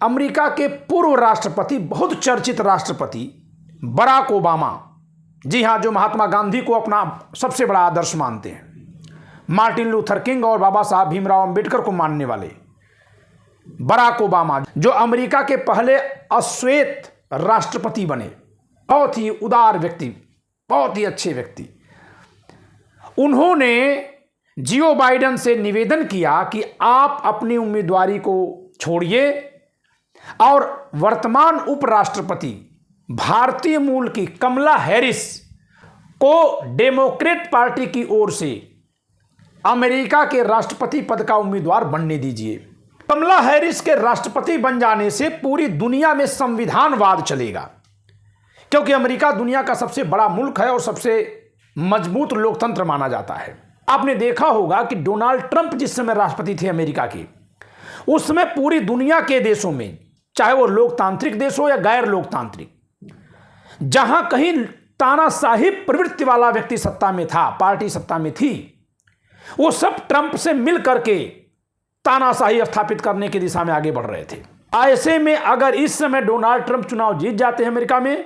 America के पूर्व राष्ट्रपति, बहुत चर्चित राष्ट्रपति बराक ओबामा, जी हाँ, जो महात्मा गांधी को अपना सबसे बड़ा आदर्श मानते हैं, मार्टिन लूथर किंग और बाबा साहब भीमराव अंबेडकर को मानने वाले बराक ओबामा, जो अमेरिका के पहले अश्वेत राष्ट्रपति बने, बहुत ही उदार व्यक्ति, बहुत ही अच्छे व्यक्ति, उन्होंने जियो बाइडेन से निवेदन किया कि आप अपनी उम्मीदवारी को छोड़िए और वर्तमान उपराष्ट्रपति भारतीय मूल की कमला हैरिस को डेमोक्रेट पार्टी की ओर से अमेरिका के राष्ट्रपति पद का उम्मीदवार बनने दीजिए। कमला हैरिस के राष्ट्रपति बन जाने से पूरी दुनिया में संविधानवाद चलेगा, क्योंकि अमेरिका दुनिया का सबसे बड़ा मुल्क है और सबसे मजबूत लोकतंत्र माना जाता है। आपने देखा होगा कि डोनाल्ड ट्रंप जिस समय राष्ट्रपति थे अमेरिका के, उस समय पूरी दुनिया के देशों में, चाहे वो लोकतांत्रिक देश हो या गैर लोकतांत्रिक, जहां कहीं तानाशाही प्रवृत्ति वाला व्यक्ति सत्ता में था, पार्टी सत्ता में थी, वो सब ट्रंप से मिल करके तानाशाही स्थापित करने की दिशा में आगे बढ़ रहे थे। ऐसे में अगर इस समय डोनाल्ड ट्रंप चुनाव जीत जाते हैं अमेरिका में,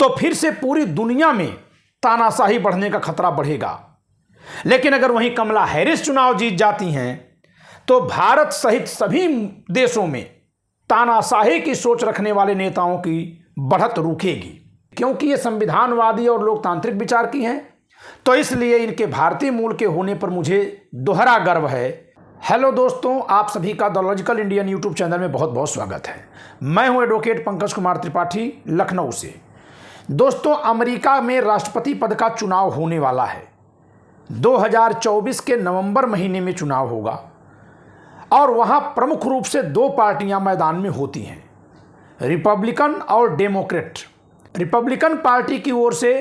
तो फिर से पूरी दुनिया में तानाशाही बढ़ने का खतरा बढ़ेगा। लेकिन अगर वहीं कमला हैरिस चुनाव जीत जाती हैं, तो भारत सहित सभी देशों में तानाशाही की सोच रखने वाले नेताओं की बढ़त रुकेगी, क्योंकि ये संविधानवादी और लोकतांत्रिक विचार की हैं। तो इसलिए इनके भारतीय मूल के होने पर मुझे दोहरा गर्व है। हेलो दोस्तों, आप सभी का the logical Indian YouTube channel में बहुत बहुत स्वागत है। मैं हूं एडवोकेट पंकज कुमार त्रिपाठी, लखनऊ से। दोस्तों, अमेरिका में राष्ट्रपति पद का चुनाव होने वाला है। 2024 के नवंबर महीने में चुनाव होगा और वहां प्रमुख रूप से दो पार्टियां मैदान में होती हैं, रिपब्लिकन और डेमोक्रेट। रिपब्लिकन पार्टी की ओर से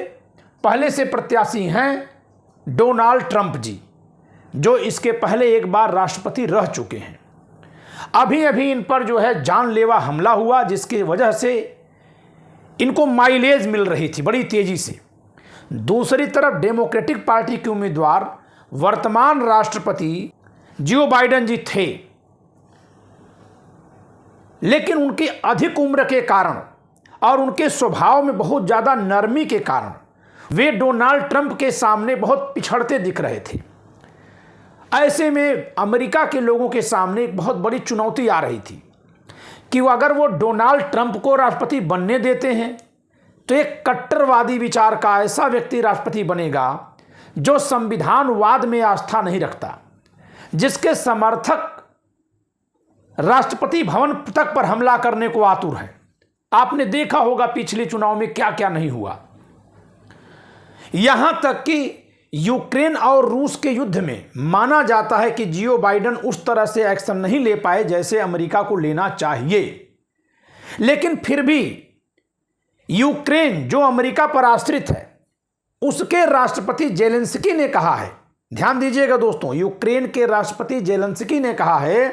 पहले से प्रत्याशी हैं डोनाल्ड ट्रंप जी, जो इसके पहले एक बार राष्ट्रपति रह चुके हैं। अभी अभी इन पर जो है जानलेवा हमला हुआ, जिसकी वजह से इनको माइलेज मिल रही थी बड़ी तेजी से। दूसरी तरफ डेमोक्रेटिक पार्टी के उम्मीदवार वर्तमान राष्ट्रपति जियो बाइडेन जी थे, लेकिन उनकी अधिक उम्र के कारण और उनके स्वभाव में बहुत ज़्यादा नरमी के कारण वे डोनाल्ड ट्रंप के सामने बहुत पिछड़ते दिख रहे थे। ऐसे में अमेरिका के लोगों के सामने एक बहुत बड़ी चुनौती आ रही थी कि अगर वो डोनाल्ड ट्रंप को राष्ट्रपति बनने देते हैं, तो एक कट्टरवादी विचार का ऐसा व्यक्ति राष्ट्रपति बनेगा जो संविधानवाद में आस्था नहीं रखता, जिसके समर्थक राष्ट्रपति भवन तक पर हमला करने को आतुर हैं। आपने देखा होगा पिछले चुनाव में क्या क्या नहीं हुआ। यहां तक कि यूक्रेन और रूस के युद्ध में माना जाता है कि जियो बाइडेन उस तरह से एक्शन नहीं ले पाए जैसे अमेरिका को लेना चाहिए। लेकिन फिर भी यूक्रेन, जो अमेरिका पर आश्रित है, उसके राष्ट्रपति जेलेंस्की ने कहा है, ध्यान दीजिएगा दोस्तों, यूक्रेन के राष्ट्रपति जेलेंस्की ने कहा है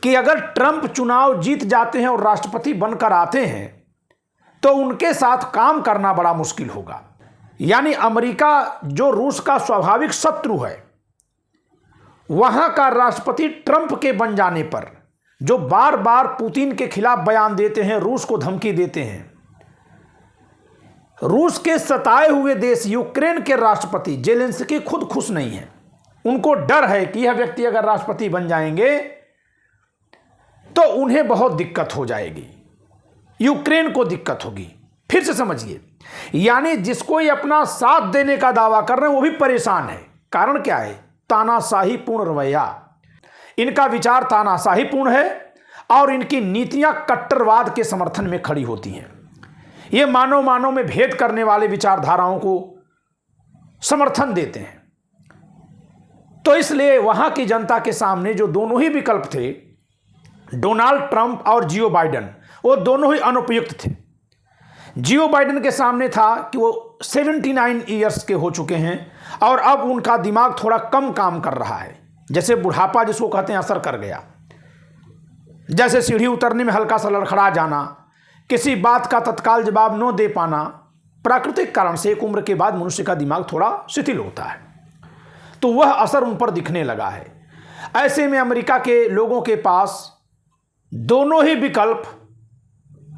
कि अगर ट्रंप चुनाव जीत जाते हैं और राष्ट्रपति बनकर आते हैं, तो उनके साथ काम करना बड़ा मुश्किल होगा। यानी अमेरिका, जो रूस का स्वाभाविक शत्रु है, वहां का राष्ट्रपति ट्रंप के बन जाने पर, जो बार बार पुतिन के खिलाफ बयान देते हैं, रूस को धमकी देते हैं, रूस के सताए हुए देश यूक्रेन के राष्ट्रपति जेलेंस्की खुद खुश नहीं है। उनको डर है कि यह व्यक्ति अगर राष्ट्रपति बन जाएंगे तो उन्हें बहुत दिक्कत हो जाएगी, यूक्रेन को दिक्कत होगी। फिर से समझिए, यानी जिसको ये अपना साथ देने का दावा कर रहे हैं वो भी परेशान है। कारण क्या है? तानाशाही पूर्ण रवैया। इनका विचार तानाशाही पूर्ण है और इनकी नीतियां कट्टरवाद के समर्थन में खड़ी होती हैं। ये मानव मानव में भेद करने वाले विचारधाराओं को समर्थन देते हैं। तो इसलिए वहां की जनता के सामने जो दोनों ही विकल्प थे, डोनाल्ड ट्रंप और जियो बाइडेन, वो दोनों ही अनुपयुक्त थे। जियो बाइडेन के सामने था कि वो 79 ईयर्स के हो चुके हैं और अब उनका दिमाग थोड़ा कम काम कर रहा है, जैसे बुढ़ापा जिसको कहते हैं असर कर गया। जैसे सीढ़ी उतरने में हल्का सा लड़खड़ा जाना, किसी बात का तत्काल जवाब न दे पाना, प्राकृतिक कारण से एक उम्र के बाद मनुष्य का दिमाग थोड़ा शिथिल होता है, तो वह असर उन पर दिखने लगा है। ऐसे में अमेरिका के लोगों के पास दोनों ही विकल्प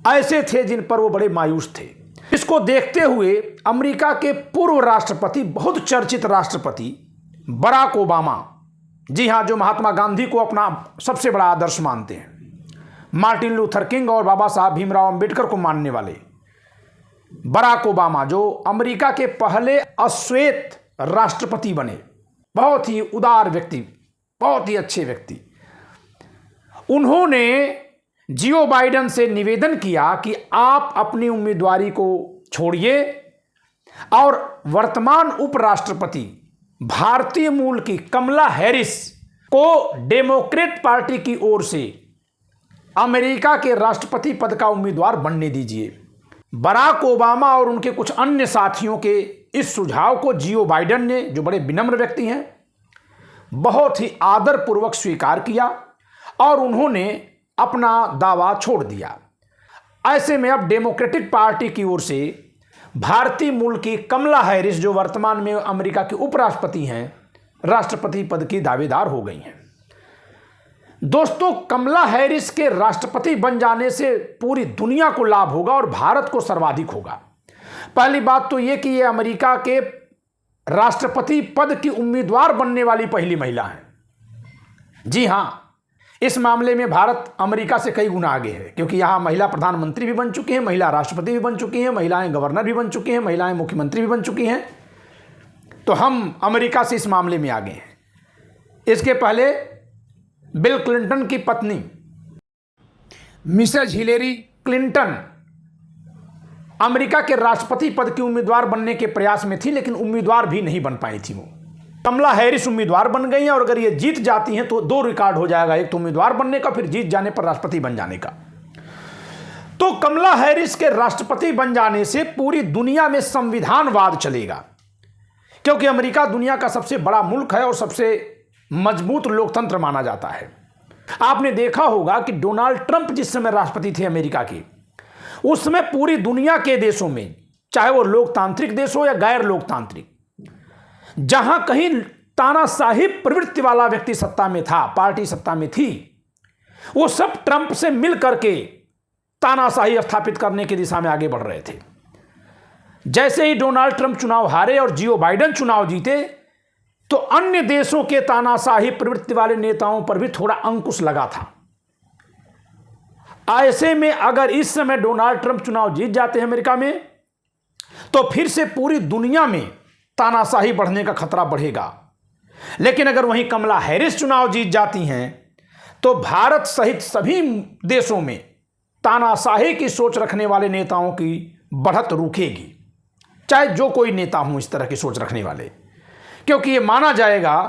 ऐसे थे जिन पर वो बड़े मायूस थे। इसको देखते हुए अमेरिका के पूर्व राष्ट्रपति, बहुत चर्चित राष्ट्रपति बराक ओबामा, जी हाँ, जो महात्मा गांधी को अपना सबसे बड़ा आदर्श मानते हैं, मार्टिन लूथर किंग और बाबा साहब भीमराव अंबेडकर को मानने वाले बराक ओबामा, जो अमेरिका के पहले अश्वेत राष्ट्रपति बने, बहुत ही उदार व्यक्ति, बहुत ही अच्छे व्यक्ति, उन्होंने जियो बाइडेन से निवेदन किया कि आप अपनी उम्मीदवारी को छोड़िए और वर्तमान उपराष्ट्रपति भारतीय मूल की कमला हैरिस को डेमोक्रेट पार्टी की ओर से अमेरिका के राष्ट्रपति पद का उम्मीदवार बनने दीजिए। बराक ओबामा और उनके कुछ अन्य साथियों के इस सुझाव को जियो बाइडेन ने, जो बड़े विनम्र व्यक्ति हैं, बहुत ही आदरपूर्वक स्वीकार किया और उन्होंने अपना दावा छोड़ दिया। ऐसे में अब डेमोक्रेटिक पार्टी की ओर से भारतीय मूल की कमला हैरिस, जो वर्तमान में अमेरिका की उपराष्ट्रपति हैं, राष्ट्रपति पद की दावेदार हो गई हैं। दोस्तों, कमला हैरिस के राष्ट्रपति बन जाने से पूरी दुनिया को लाभ होगा और भारत को सर्वाधिक होगा। पहली बात तो यह कि ये अमेरिका के राष्ट्रपति पद की उम्मीदवार बनने वाली पहली महिला है। जी हां, इस मामले में भारत अमेरिका से कई गुना आगे है, क्योंकि यहां महिला प्रधानमंत्री भी बन चुकी हैं, महिला राष्ट्रपति भी बन चुकी हैं, महिलाएं गवर्नर भी बन चुकी हैं, महिलाएं मुख्यमंत्री भी बन चुकी हैं। तो हम अमेरिका से इस मामले में आगे हैं। इसके पहले बिल क्लिंटन की पत्नी मिसेज हिलेरी क्लिंटन अमेरिका के राष्ट्रपति पद की उम्मीदवार बनने के प्रयास में थी, लेकिन उम्मीदवार भी नहीं बन पाई थी। वो कमला हैरिस उम्मीदवार बन गई हैं और अगर ये जीत जाती हैं तो दो रिकॉर्ड हो जाएगा, एक तो उम्मीदवार बनने का, फिर जीत जाने पर राष्ट्रपति बन जाने का। तो कमला हैरिस के राष्ट्रपति बन जाने से पूरी दुनिया में संविधानवाद चलेगा, क्योंकि अमेरिका दुनिया का सबसे बड़ा मुल्क है और सबसे मजबूत लोकतंत्र माना जाता है। आपने देखा होगा कि डोनाल्ड ट्रंप जिस समय राष्ट्रपति थे अमेरिका के, उस समय पूरी दुनिया के देशों में, चाहे वो लोकतांत्रिक देश हो या गैर लोकतांत्रिक, जहां कहीं तानाशाही प्रवृत्ति वाला व्यक्ति सत्ता में था, पार्टी सत्ता में थी, वो सब ट्रंप से मिल करके तानाशाही स्थापित करने की दिशा में आगे बढ़ रहे थे। जैसे ही डोनाल्ड ट्रंप चुनाव हारे और जियो बाइडेन चुनाव जीते, तो अन्य देशों के तानाशाही प्रवृत्ति वाले नेताओं पर भी थोड़ा अंकुश लगा था। ऐसे में अगर इस समय डोनाल्ड ट्रंप चुनाव जीत जाते हैं अमेरिका में, तो फिर से पूरी दुनिया में तानाशाही बढ़ने का खतरा बढ़ेगा। लेकिन अगर वहीं कमला हैरिस चुनाव जीत जाती हैं, तो भारत सहित सभी देशों में तानाशाही की सोच रखने वाले नेताओं की बढ़त रुकेगी, चाहे जो कोई नेता हो इस तरह की सोच रखने वाले, क्योंकि ये माना जाएगा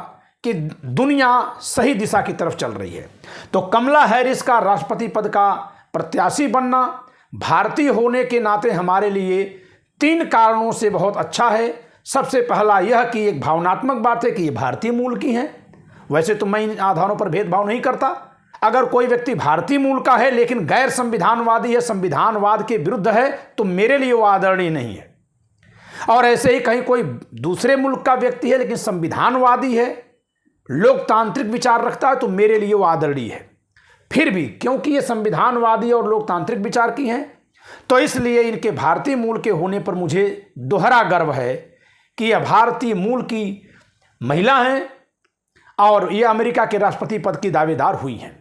कि दुनिया सही दिशा की तरफ चल रही है। तो कमला हैरिस का राष्ट्रपति पद का प्रत्याशी बनना भारतीय होने के नाते हमारे लिए 3 कारणों से बहुत अच्छा है। सबसे पहला यह कि एक भावनात्मक बात है कि ये भारतीय मूल की हैं। वैसे तो मैं इन आधारों पर भेदभाव नहीं करता। अगर कोई व्यक्ति भारतीय मूल का है लेकिन गैर संविधानवादी है, संविधानवाद के विरुद्ध है, तो मेरे लिए वो आदरणीय नहीं है। और ऐसे ही कहीं कोई दूसरे मुल्क का व्यक्ति है लेकिन संविधानवादी है, लोकतांत्रिक विचार रखता है, तो मेरे लिए वो आदरणीय है। फिर भी क्योंकि ये संविधानवादी और लोकतांत्रिक विचार की हैं, तो इसलिए इनके भारतीय मूल के होने पर मुझे दोहरा गर्व है कि यह भारतीय मूल की महिला हैं और ये अमेरिका के राष्ट्रपति पद की दावेदार हुई हैं,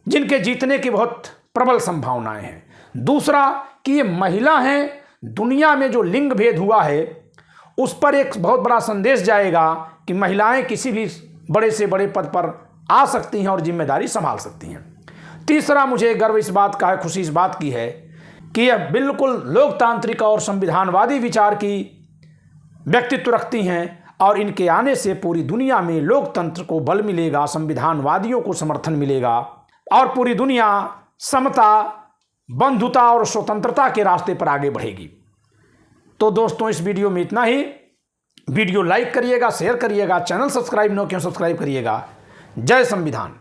जिनके जीतने की बहुत प्रबल संभावनाएं हैं। दूसरा कि ये महिला हैं, दुनिया में जो लिंग भेद हुआ है उस पर एक बहुत बड़ा संदेश जाएगा कि महिलाएं किसी भी बड़े से बड़े पद पर आ सकती हैं और जिम्मेदारी संभाल सकती हैं। तीसरा, मुझे गर्व इस बात का है, खुशी इस बात की है कि यह बिल्कुल लोकतांत्रिक और संविधानवादी विचार की व्यक्तित्व रखती हैं और इनके आने से पूरी दुनिया में लोकतंत्र को बल मिलेगा, संविधानवादियों को समर्थन मिलेगा और पूरी दुनिया समता, बंधुता और स्वतंत्रता के रास्ते पर आगे बढ़ेगी। तो दोस्तों, इस वीडियो में इतना ही। वीडियो लाइक करिएगा, शेयर करिएगा, चैनल सब्सक्राइब न क्यों सब्सक्राइब करिएगा। जय संविधान।